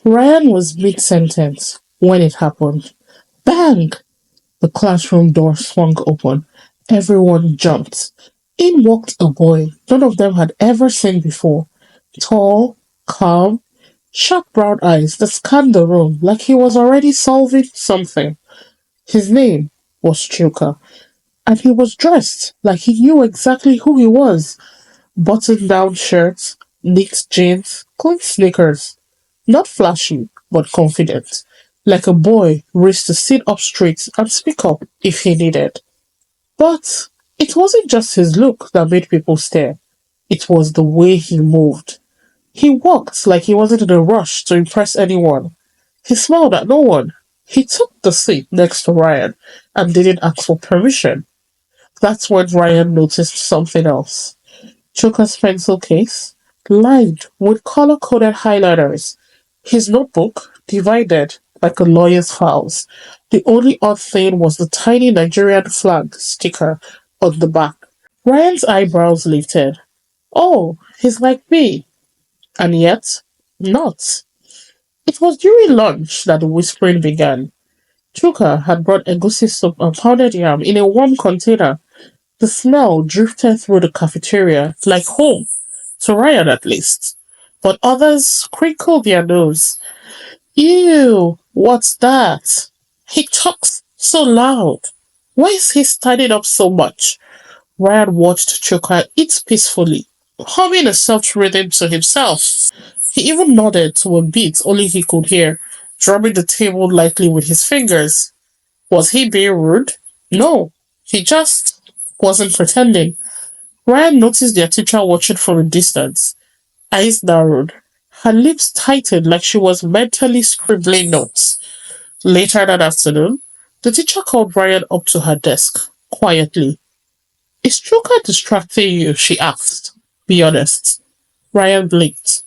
Ryan was mid-sentence when it happened. Bang! The classroom door swung open. Everyone jumped. In walked a boy none of them had ever seen before. Tall, calm, sharp brown eyes that scanned the room like he was already solving something. His name was Chuka, and he was dressed like he knew exactly who he was. Button-down shirts, neat jeans, clean sneakers. Not flashy, but confident. Like a boy raised to sit up straight and speak up if he needed. But it wasn't just his look that made people stare. It was the way he moved. He walked like he wasn't in a rush to impress anyone. He smiled at no one. He took the seat next to Ryan and didn't ask for permission. That's when Ryan noticed something else. Chuka's pencil case, lined with color-coded highlighters. His notebook, divided like a lawyer's files. The only odd thing was the tiny Nigerian flag sticker on the back. Ryan's eyebrows lifted. Oh, he's like me. And yet, not. It was during lunch that the whispering began. Chuka had brought egusi soup and pounded yam in a warm container. The smell drifted through the cafeteria like home, to Ryan at least. But others crinkled their nose. Ew, what's that? He talks so loud. Why is he standing up so much? Ryan watched Chuka eat peacefully, humming a soft rhythm to himself. He even nodded to a beat only he could hear, drumming the table lightly with his fingers. Was he being rude? No, he just wasn't pretending. Ryan noticed their teacher watching from a distance. Eyes narrowed. Her lips tightened like she was mentally scribbling notes. Later that afternoon, the teacher called Ryan up to her desk, quietly. Is Chuka distracting you? She asked. Be honest. Ryan blinked.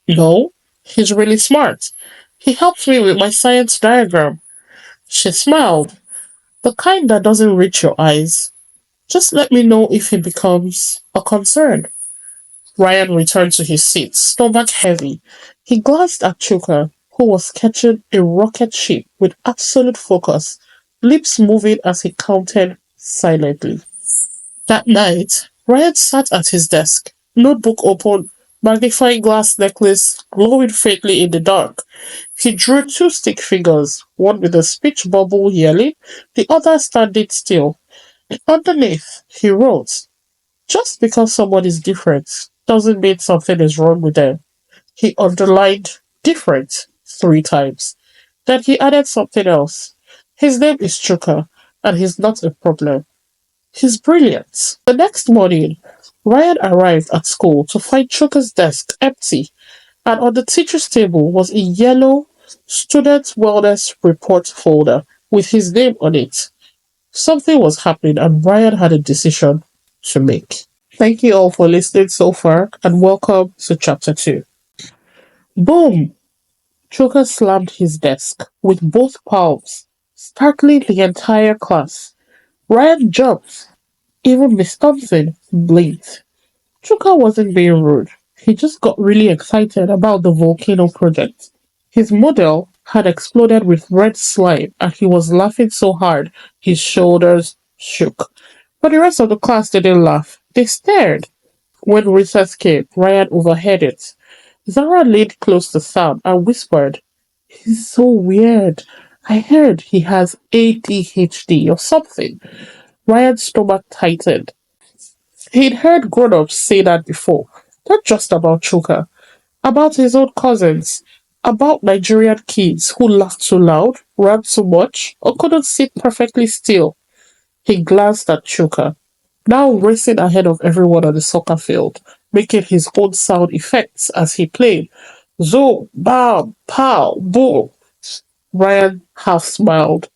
No, he's really smart. He helped me with my science diagram. She smiled. The kind that doesn't reach your eyes. Just let me know if it becomes a concern. Ryan returned to his seat, stomach heavy. He glanced at Chuka, who was sketching a rocket ship with absolute focus, lips moving as he counted silently. That night, Ryan sat at his desk, notebook open, magnifying glass necklace glowing faintly in the dark. He drew two stick figures, one with a speech bubble yelling, the other standing still. Underneath, he wrote, just because someone is different doesn't mean something is wrong with them. He underlined different 3 times. Then he added something else. His name is Chuka, and he's not a problem. He's brilliant. The next morning, Ryan arrived at school to find Chuka's desk empty, and on the teacher's table was a yellow student wellness report folder with his name on it. Something was happening, and Brian had a decision to make. Thank you all for listening so far, and welcome to Chapter 2. Boom! Choker slammed his desk with both palms, startling the entire class. Ryan jumped. Even Miss Thompson blinked. Chuka wasn't being rude. He just got really excited about the volcano project. His model had exploded with red slime and he was laughing so hard his shoulders shook. But the rest of the class didn't laugh. They stared. When recess came, Ryan overheard it. Zara leaned close to Sam and whispered, He's so weird. I heard he has ADHD or something. Ryan's stomach tightened. He'd heard grown-ups say that before, not just about Chuka, about his own cousins, about Nigerian kids who laughed too loud, ran too much, or couldn't sit perfectly still. He glanced at Chuka, now racing ahead of everyone on the soccer field, making his own sound effects as he played. Zo, bam, pow, boom. Ryan half smiled.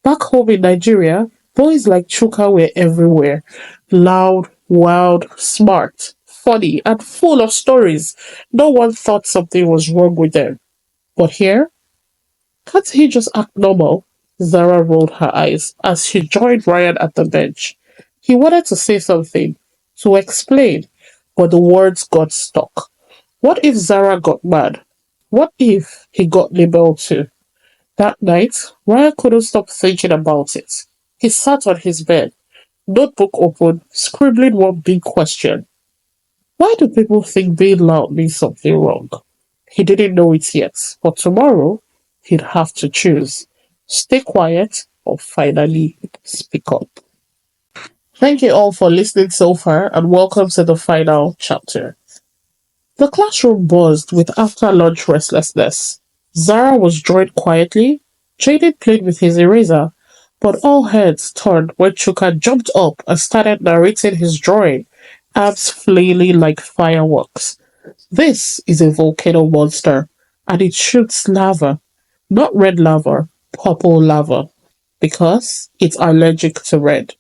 Back home in Nigeria, boys like Chuka were everywhere. Loud, wild, smart, funny, and full of stories. No one thought something was wrong with them. But here, can't he just act normal? Zara rolled her eyes as she joined Ryan at the bench. He wanted to say something, to explain, but the words got stuck. What if Zara got mad? What if he got labeled too? That night, Ryan couldn't stop thinking about it. He sat on his bed, notebook open, scribbling one big question. Why do people think being loud means something wrong? He didn't know it yet, but tomorrow he'd have to choose. Stay quiet or finally speak up. Thank you all for listening so far and welcome to the final chapter. The classroom buzzed with after lunch restlessness. Zara was drawing quietly. Jaden played with his eraser, but all heads turned when Chuka jumped up and started narrating his drawing, arms flailing like fireworks. This is a volcano monster, and it shoots lava. Not red lava, purple lava. Because it's allergic to red.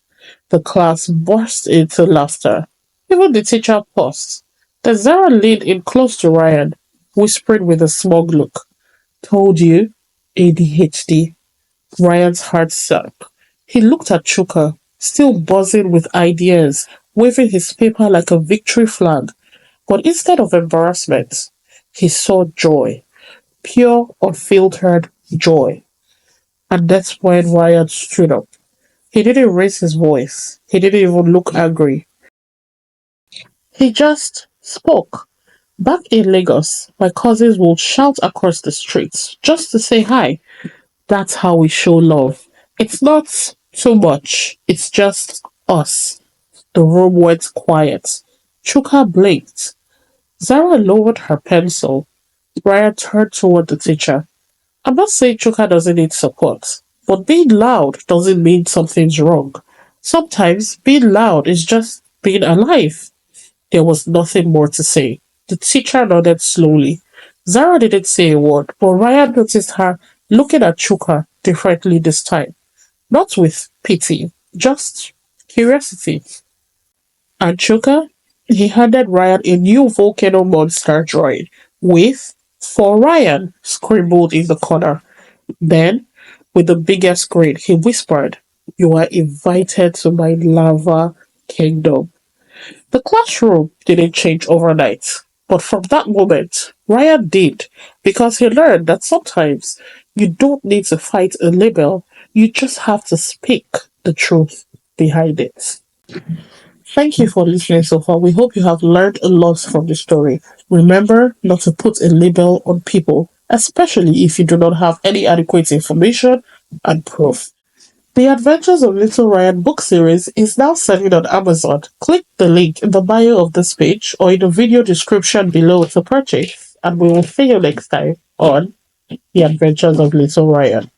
The class burst into laughter. Even the teacher paused. Then Zara leaned in close to Ryan, whispering with a smug look. Told you, ADHD. Ryan's heart sank. He looked at Chuka, still buzzing with ideas, waving his paper like a victory flag. But instead of embarrassment, he saw joy. Pure, unfiltered joy. And that's when Ryan stood up. He didn't raise his voice. He didn't even look angry. He just spoke. Back in Lagos, my cousins would shout across the streets just to say hi. That's how we show love. It's not too much. It's just us. The room went quiet. Chuka blinked. Zara lowered her pencil. Ryan turned toward the teacher. I'm not saying Chuka doesn't need support, but being loud doesn't mean something's wrong. Sometimes being loud is just being alive. There was nothing more to say. The teacher nodded slowly. Zara didn't say a word, but Ryan noticed her looking at Chuka differently this time. Not with pity, just curiosity. And Chuka, he handed Ryan a new volcano monster drawing with "For Ryan" scribbled in the corner. Then, with the biggest grin, he whispered, You are invited to my lava kingdom. The classroom didn't change overnight, but from that moment, Ryan did, because he learned that sometimes you don't need to fight a label, you just have to speak the truth behind it. Thank you for listening so far. We hope you have learned a lot from the story. Remember not to put a label on people, especially if you do not have any adequate information and proof. The Adventures of Little Ryan book series is now selling on Amazon. Click the link in the bio of this page or in the video description below to purchase, and we will see you next time on The Adventures of Little Ryan.